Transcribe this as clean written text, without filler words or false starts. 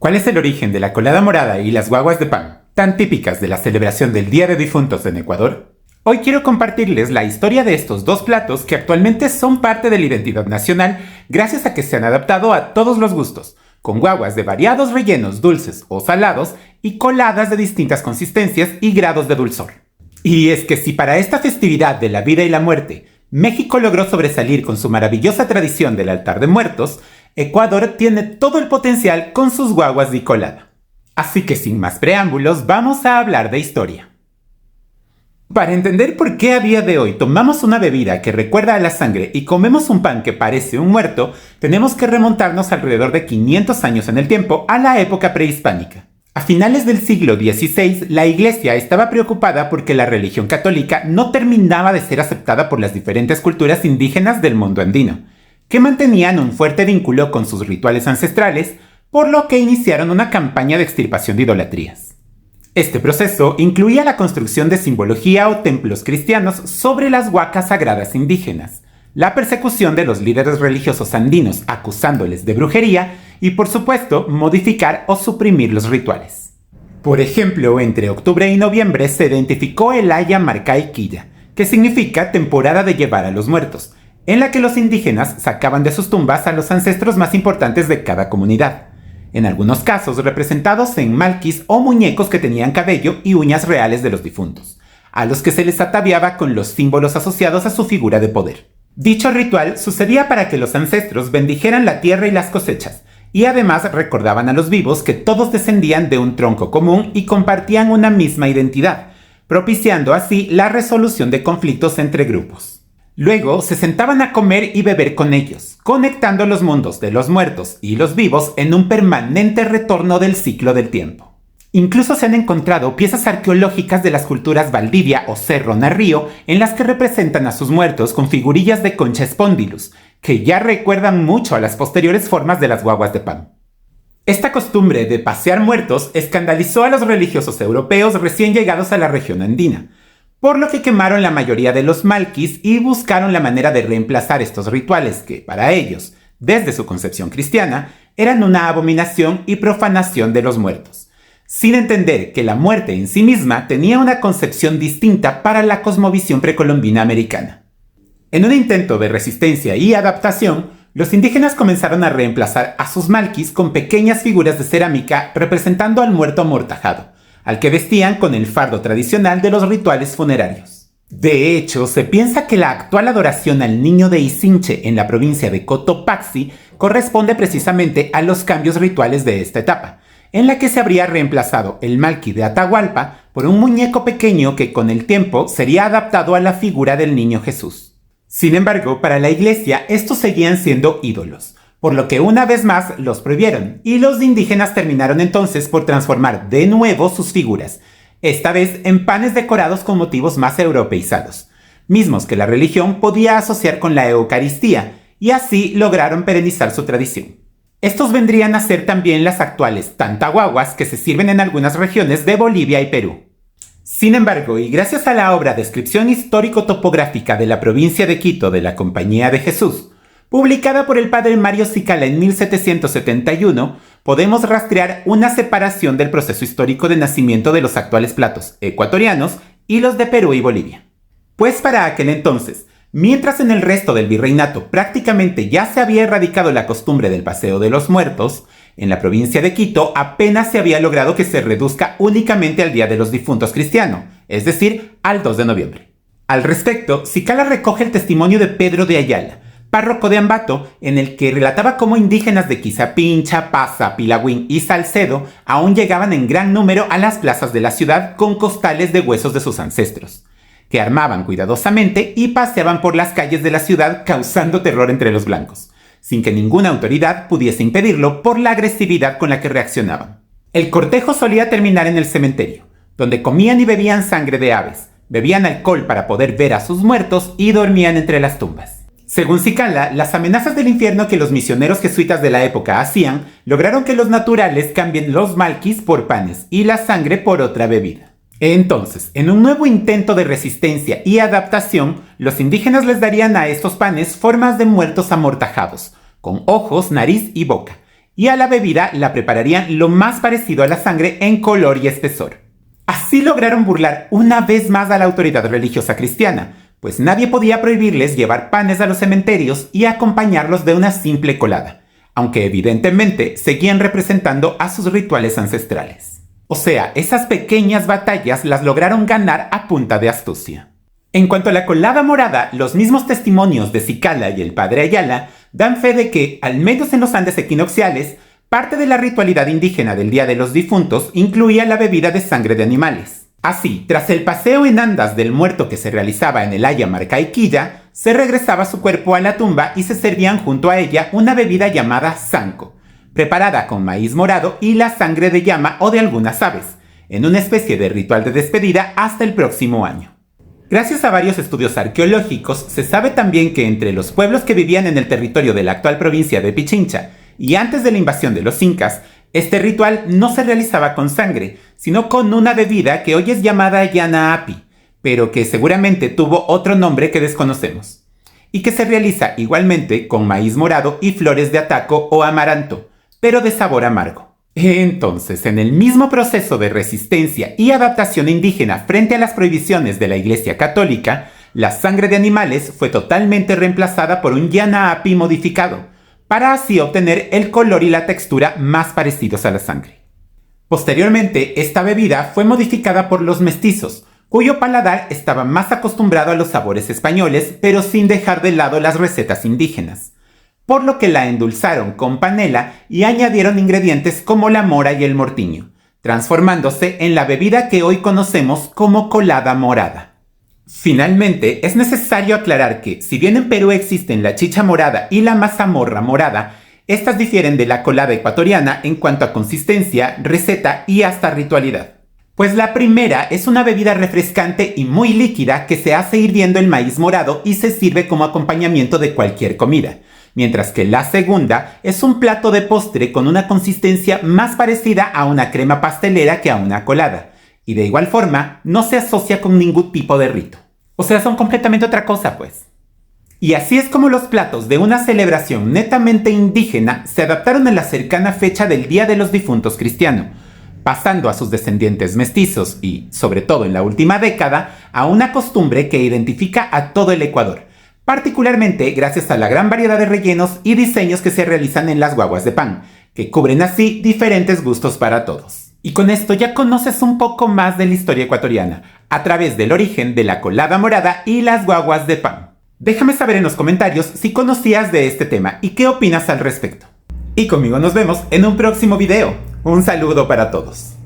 ¿Cuál es el origen de la colada morada y las guaguas de pan, tan típicas de la celebración del Día de Difuntos en Ecuador? Hoy quiero compartirles la historia de estos dos platos que actualmente son parte de la identidad nacional gracias a que se han adaptado a todos los gustos, con guaguas de variados rellenos dulces o salados y coladas de distintas consistencias y grados de dulzor. Y es que si para esta festividad de la vida y la muerte, México logró sobresalir con su maravillosa tradición del altar de muertos, Ecuador tiene todo el potencial con sus guaguas de colada. Así que sin más preámbulos, vamos a hablar de historia. Para entender por qué a día de hoy tomamos una bebida que recuerda a la sangre y comemos un pan que parece un muerto, tenemos que remontarnos alrededor de 500 años en el tiempo a la época prehispánica. A finales del siglo XVI, la Iglesia estaba preocupada porque la religión católica no terminaba de ser aceptada por las diferentes culturas indígenas del mundo andino, que mantenían un fuerte vínculo con sus rituales ancestrales, por lo que iniciaron una campaña de extirpación de idolatrías. Este proceso incluía la construcción de simbología o templos cristianos sobre las huacas sagradas indígenas, la persecución de los líderes religiosos andinos acusándoles de brujería y, por supuesto, modificar o suprimir los rituales. Por ejemplo, entre octubre y noviembre se identificó el Aya Marcay Quilla, que significa temporada de llevar a los muertos, en la que los indígenas sacaban de sus tumbas a los ancestros más importantes de cada comunidad, en algunos casos representados en malquis o muñecos que tenían cabello y uñas reales de los difuntos, a los que se les ataviaba con los símbolos asociados a su figura de poder. Dicho ritual sucedía para que los ancestros bendijeran la tierra y las cosechas, y además recordaban a los vivos que todos descendían de un tronco común y compartían una misma identidad, propiciando así la resolución de conflictos entre grupos. Luego se sentaban a comer y beber con ellos, conectando los mundos de los muertos y los vivos en un permanente retorno del ciclo del tiempo. Incluso se han encontrado piezas arqueológicas de las culturas Valdivia o Cerro Narrío en las que representan a sus muertos con figurillas de concha espondylus, que ya recuerdan mucho a las posteriores formas de las guaguas de pan. Esta costumbre de pasear muertos escandalizó a los religiosos europeos recién llegados a la región andina, por lo que quemaron la mayoría de los malquis y buscaron la manera de reemplazar estos rituales que, para ellos, desde su concepción cristiana, eran una abominación y profanación de los muertos, sin entender que la muerte en sí misma tenía una concepción distinta para la cosmovisión precolombina americana. En un intento de resistencia y adaptación, los indígenas comenzaron a reemplazar a sus malquis con pequeñas figuras de cerámica representando al muerto amortajado, al que vestían con el fardo tradicional de los rituales funerarios. De hecho, se piensa que la actual adoración al niño de Isinche en la provincia de Cotopaxi corresponde precisamente a los cambios rituales de esta etapa, en la que se habría reemplazado el malqui de Atahualpa por un muñeco pequeño que con el tiempo sería adaptado a la figura del niño Jesús. Sin embargo, para la Iglesia estos seguían siendo ídolos, por lo que una vez más los prohibieron, y los indígenas terminaron entonces por transformar de nuevo sus figuras, esta vez en panes decorados con motivos más europeizados, mismos que la religión podía asociar con la Eucaristía, y así lograron perenizar su tradición. Estos vendrían a ser también las actuales tantaguaguas que se sirven en algunas regiones de Bolivia y Perú. Sin embargo, y gracias a la obra Descripción histórico-topográfica de la provincia de Quito de la Compañía de Jesús, publicada por el padre Mario Cicala en 1771, podemos rastrear una separación del proceso histórico de nacimiento de los actuales platos ecuatorianos y los de Perú y Bolivia. Pues para aquel entonces, mientras en el resto del virreinato prácticamente ya se había erradicado la costumbre del paseo de los muertos, en la provincia de Quito apenas se había logrado que se reduzca únicamente al Día de los Difuntos cristiano, es decir, al 2 de noviembre. Al respecto, Cicala recoge el testimonio de Pedro de Ayala, párroco de Ambato, en el que relataba cómo indígenas de Quizapincha, Paza, Pilagüín y Salcedo aún llegaban en gran número a las plazas de la ciudad con costales de huesos de sus ancestros, que armaban cuidadosamente y paseaban por las calles de la ciudad causando terror entre los blancos, sin que ninguna autoridad pudiese impedirlo por la agresividad con la que reaccionaban. El cortejo solía terminar en el cementerio, donde comían y bebían sangre de aves, bebían alcohol para poder ver a sus muertos y dormían entre las tumbas. Según Cicala, las amenazas del infierno que los misioneros jesuitas de la época hacían lograron que los naturales cambien los malquis por panes y la sangre por otra bebida. Entonces, en un nuevo intento de resistencia y adaptación, los indígenas les darían a estos panes formas de muertos amortajados, con ojos, nariz y boca, y a la bebida la prepararían lo más parecido a la sangre en color y espesor. Así lograron burlar una vez más a la autoridad religiosa cristiana, pues nadie podía prohibirles llevar panes a los cementerios y acompañarlos de una simple colada, aunque evidentemente seguían representando a sus rituales ancestrales. O sea, esas pequeñas batallas las lograron ganar a punta de astucia. En cuanto a la colada morada, los mismos testimonios de Cicala y el padre Ayala dan fe de que, al menos en los Andes equinocciales, parte de la ritualidad indígena del Día de los Difuntos incluía la bebida de sangre de animales. Así, tras el paseo en andas del muerto que se realizaba en el Aya Marcaiquilla, se regresaba su cuerpo a la tumba y se servían junto a ella una bebida llamada sanco, preparada con maíz morado y la sangre de llama o de algunas aves, en una especie de ritual de despedida hasta el próximo año. Gracias a varios estudios arqueológicos, se sabe también que entre los pueblos que vivían en el territorio de la actual provincia de Pichincha y antes de la invasión de los incas, este ritual no se realizaba con sangre, sino con una bebida que hoy es llamada yanaapi, pero que seguramente tuvo otro nombre que desconocemos, y que se realiza igualmente con maíz morado y flores de ataco o amaranto, pero de sabor amargo. Entonces, en el mismo proceso de resistencia y adaptación indígena frente a las prohibiciones de la Iglesia Católica, la sangre de animales fue totalmente reemplazada por un yanaapi modificado, para así obtener el color y la textura más parecidos a la sangre. Posteriormente, esta bebida fue modificada por los mestizos, cuyo paladar estaba más acostumbrado a los sabores españoles, pero sin dejar de lado las recetas indígenas, por lo que la endulzaron con panela y añadieron ingredientes como la mora y el mortiño, transformándose en la bebida que hoy conocemos como colada morada. Finalmente, es necesario aclarar que, si bien en Perú existen la chicha morada y la mazamorra morada, estas difieren de la colada ecuatoriana en cuanto a consistencia, receta y hasta ritualidad. Pues la primera es una bebida refrescante y muy líquida que se hace hirviendo el maíz morado y se sirve como acompañamiento de cualquier comida, mientras que la segunda es un plato de postre con una consistencia más parecida a una crema pastelera que a una colada, y de igual forma no se asocia con ningún tipo de rito. O sea, son completamente otra cosa, pues. Y así es como los platos de una celebración netamente indígena se adaptaron a la cercana fecha del Día de los Difuntos cristiano, pasando a sus descendientes mestizos y, sobre todo en la última década, a una costumbre que identifica a todo el Ecuador, particularmente gracias a la gran variedad de rellenos y diseños que se realizan en las guaguas de pan, que cubren así diferentes gustos para todos. Y con esto ya conoces un poco más de la historia ecuatoriana, a través del origen de la colada morada y las guaguas de pan. Déjame saber en los comentarios si conocías de este tema y qué opinas al respecto. Y conmigo nos vemos en un próximo video. Un saludo para todos.